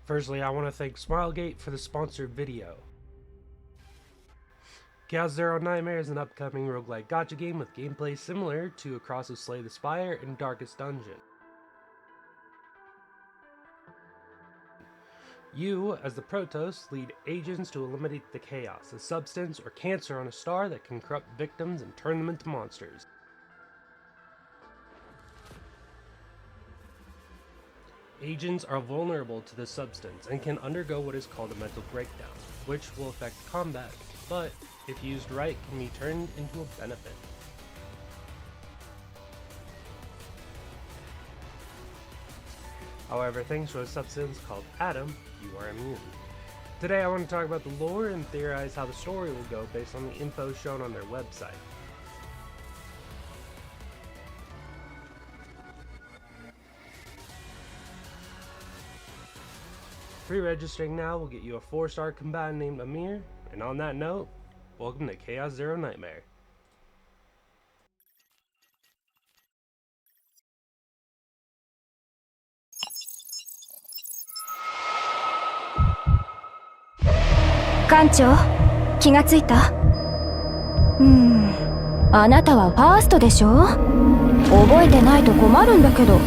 Firstly, I want to thank Smilegate for the sponsored video. Chaos Zero Nightmare is an upcoming roguelike gacha game with gameplay similar to Across the Slay the Spire and Darkest Dungeon. You, as the Protoss, lead agents to eliminate the chaos, a substance or cancer on a star that can corrupt victims and turn them into monsters. Agents are vulnerable to this substance and can undergo what is called a mental breakdown, which will affect combat, but if used right, can be turned into a benefit. However, thanks to a substance called Atom, you are immune. Today I want to talk about the lore and theorize how the story will go based on the info shown on their website. Pre-registering now will get you a 4-star combatant named Amir, and on that note, welcome to Chaos Zero Nightmare.艦長、気がついた？あなたはファーストでしょ？覚えてないと困るんだけど。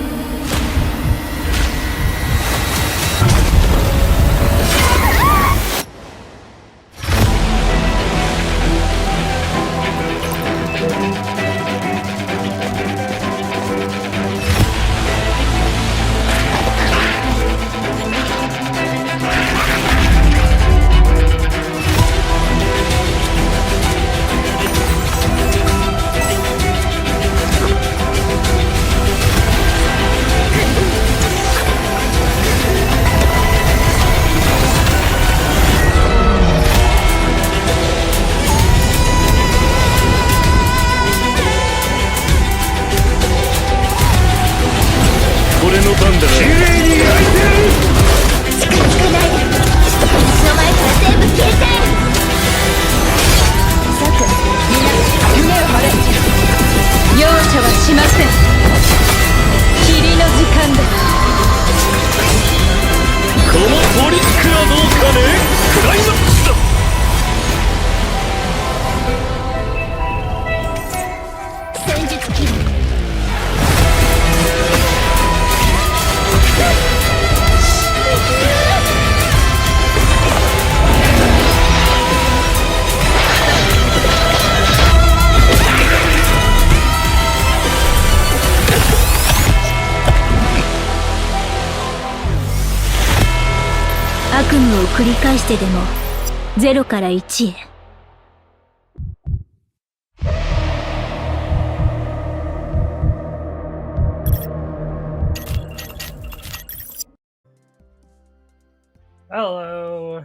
悪夢を繰り返してでも0から1へ。Hello!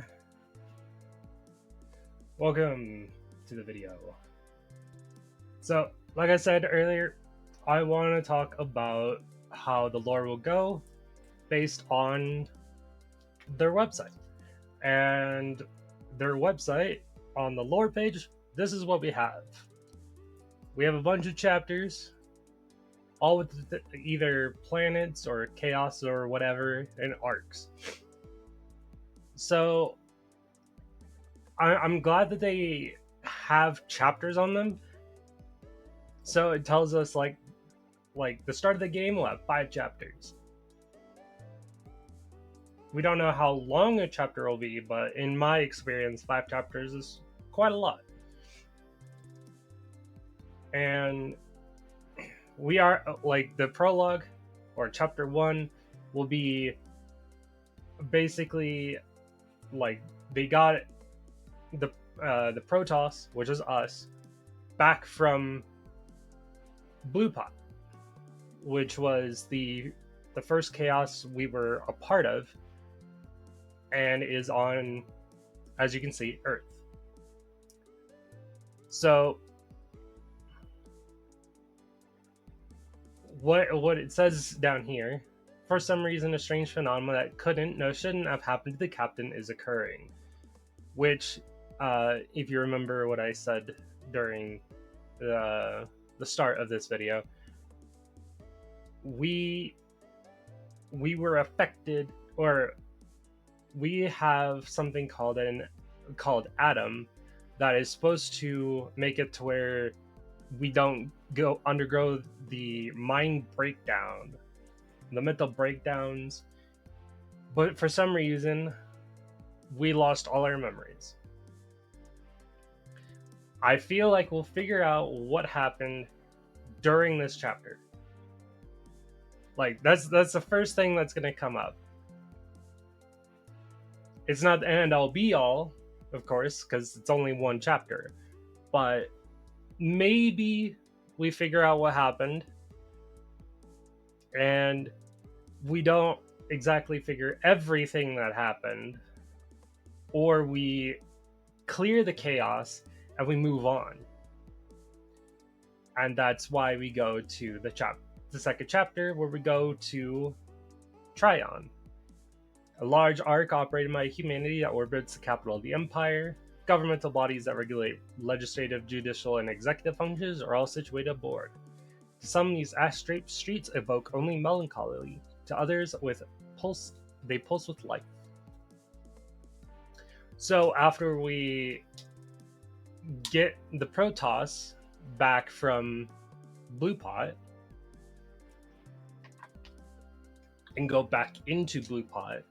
Welcome to the video. So, like I said earlier, I want to talk about how the lore will go based on their website. And their website, on the lore page, this is what we have. We have a bunch of chapters, all with either planets or chaos or whatever, and arcs. So I'm glad that they have chapters on them. So it tells us like the start of the game will have 5 chapters. We don't know how long a chapter will be, but in my experience, 5 chapters is quite a lot. And we are like the prologue or chapter 1 will be basically like they got the Protoss, which is us, back from Blue Pot, which was the first chaos we were a part of, and is on, as you can see, Earth. So what it says down here, for some reason a strange phenomenon that shouldn't have happened to the captain is occurring, which if you remember what I said during the start of this video, we were affected, or we have something called Adam that is supposed to make it to where we don't go undergo the mind breakdown, the mental breakdowns. But for some reason, we lost all our memories. I feel like we'll figure out what happened during this chapter. Like that's the first thing that's gonna come up. It's not the end all be all, of course, because it's only one chapter. But maybe we figure out what happened, and we don't exactly figure everything that happened, or we clear the chaos and we move on. And that's why we go to the second chapter, where we go to Tryon, a large arc operated by humanity that orbits the capital of the Empire. Governmental bodies that regulate legislative, judicial, and executive functions are all situated aboard. To some, these ash-draped streets evoke only melancholy. To others, they pulse with life. So after we get the Protoss back from Blue Pot and go back into Blue Pot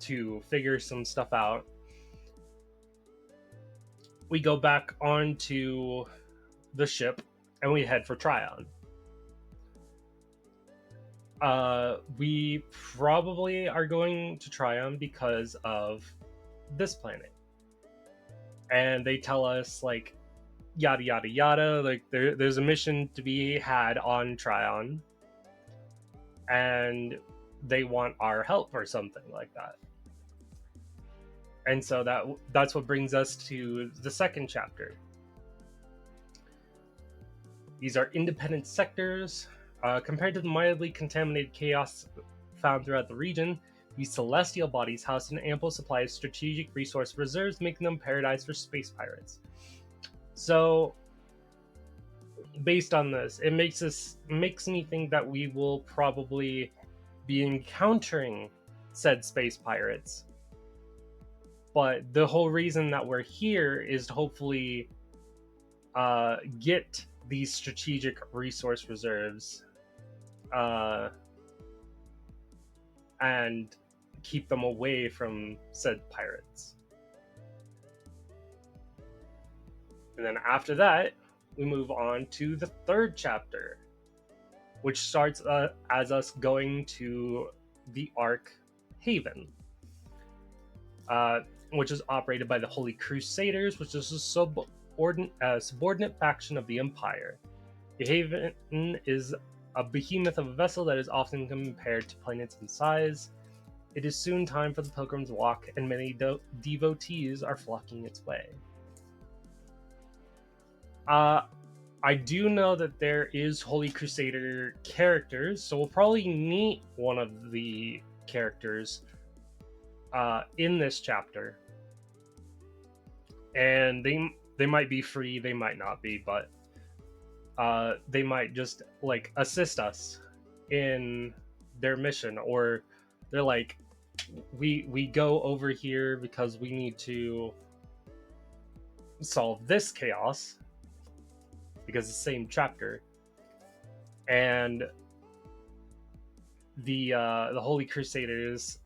to figure some stuff out, we go back onto the ship and we head for Tryon. We probably are going to Tryon because of this planet. And they tell us, like, yada yada yada, like there's a mission to be had on Tryon, and they want our help or something like that. And so that's what brings us to the second chapter. These are independent sectors. Compared to the mildly contaminated chaos found throughout the region, these celestial bodies house an ample supply of strategic resource reserves, making them paradise for space pirates. So, based on this, it makes me think that we will probably be encountering said space pirates. But the whole reason that we're here is to hopefully get these strategic resource reserves and keep them away from said pirates. And then after that, we move on to the third chapter, which starts as us going to the Ark Haven, which is operated by the Holy Crusaders, which is a subordinate faction of the Empire. The Haven is a behemoth of a vessel that is often compared to planets in size. It is soon time for the Pilgrim's Walk, and many devotees are flocking its way. I do know that there is Holy Crusader characters, so we'll probably meet one of the characters in this chapter, and they might be free, they might not be, but they might just like assist us in their mission, or they're like, we go over here because we need to solve this chaos, because it's the same chapter, and the Holy Crusaders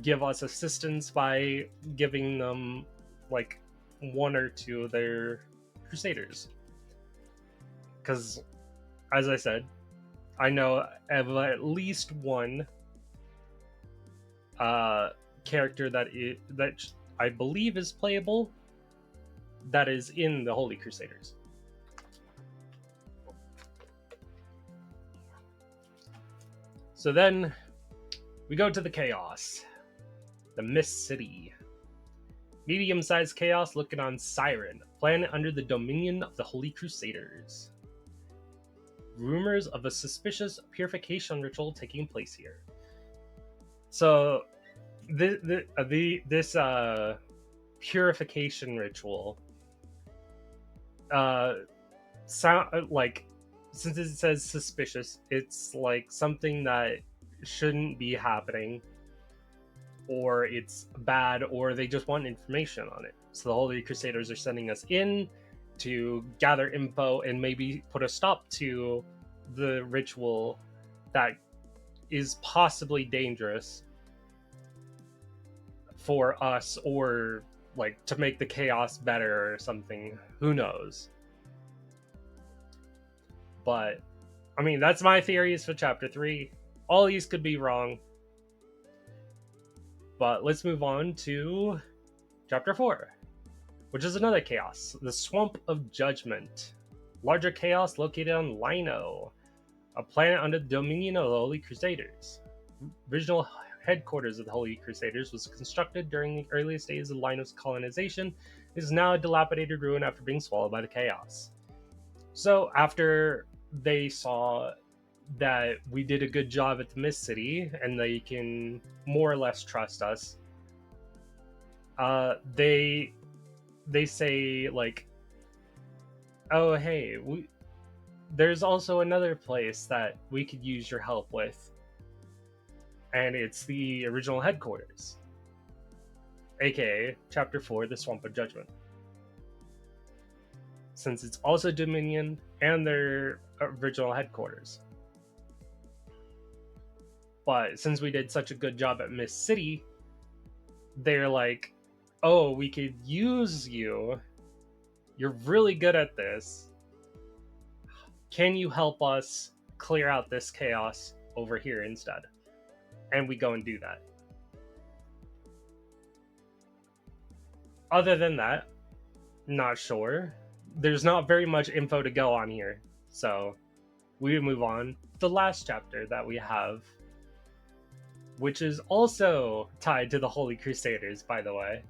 give us assistance by giving them like one or two of their crusaders. Because, as I said, I know of at least one character that I believe is playable that is in the Holy Crusaders. So then we go to the Chaos, the Mist City. Medium-sized chaos looking on Siren, a planet under the dominion of the Holy Crusaders. Rumors of a suspicious purification ritual taking place here. So this purification ritual sound like, since it says suspicious, it's like something that shouldn't be happening. or it's bad, or they just want information on it. So the Holy Crusaders are sending us in to gather info and maybe put a stop to the ritual that is possibly dangerous for us, or like to make the chaos better or something. Who knows? But I mean, that's my theories for chapter 3. All these could be wrong. But let's move on to chapter 4, which is another chaos, the Swamp of Judgment. Larger chaos located on Lino, a planet under the dominion of the Holy Crusaders. Original headquarters of the Holy Crusaders was constructed during the earliest days of Lino's colonization. It is now a dilapidated ruin after being swallowed by the chaos. So after they saw that we did a good job at the Mist City and they can more or less trust us, they say like, oh hey, there's also another place that we could use your help with, and it's the original headquarters, aka chapter 4, the Swamp of Judgment, since it's also Dominion and their original headquarters. But since we did such a good job at Mist City, they're like, oh, we could use you. You're really good at this. Can you help us clear out this chaos over here instead? And we go and do that. Other than that, not sure. There's not very much info to go on here. So we move on to the last chapter that we have, which is also tied to the Holy Crusaders, by the way,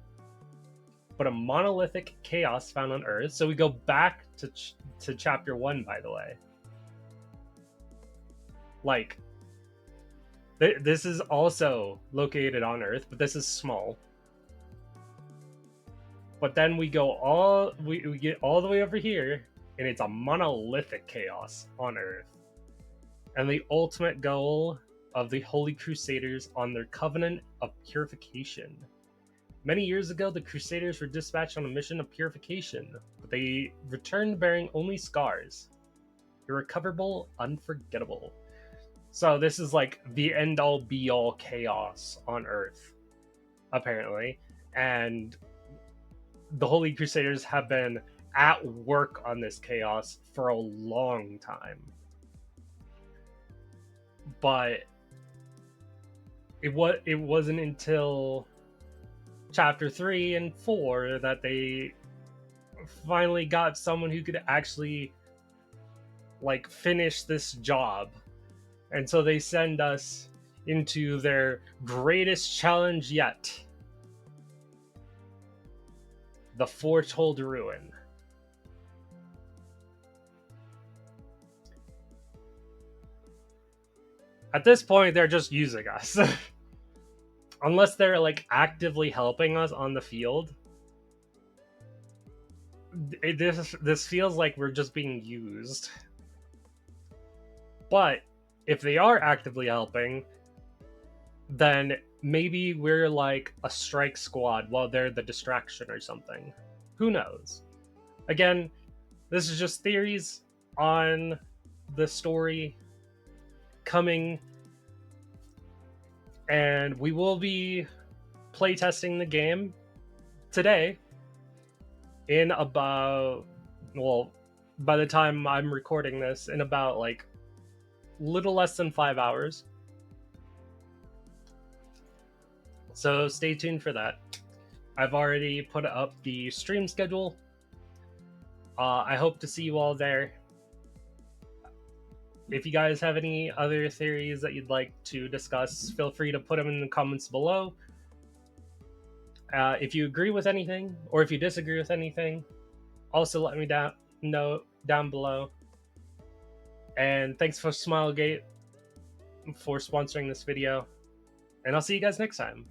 but a monolithic chaos found on Earth. So we go back to chapter 1, by the way. Like, this is also located on Earth, but this is small. But then we go we get all the way over here, and it's a monolithic chaos on Earth. And the ultimate goal of the Holy Crusaders on their covenant of purification. Many years ago, the Crusaders were dispatched on a mission of purification, but they returned bearing only scars. Irrecoverable, unforgettable. So this is like the end-all be-all chaos on Earth, apparently. And the Holy Crusaders have been at work on this chaos for a long time. But it wasn't until chapter 3 and 4 that they finally got someone who could actually like finish this job. And so they send us into their greatest challenge yet, the Foretold Ruin. At this point, they're just using us. Unless they're like actively helping us on the field. This feels like we're just being used. But if they are actively helping, then maybe we're like a strike squad while they're the distraction or something. Who knows? Again, this is just theories on the story coming, and we will be playtesting the game today in about, well, by the time I'm recording this, in about like little less than 5 hours. So stay tuned for that. I've already put up the stream schedule. I hope to see you all there. If you guys have any other theories that you'd like to discuss, feel free to put them in the comments below. If you agree with anything, or if you disagree with anything, also let me know down below. And thanks for Smilegate for sponsoring this video. And I'll see you guys next time.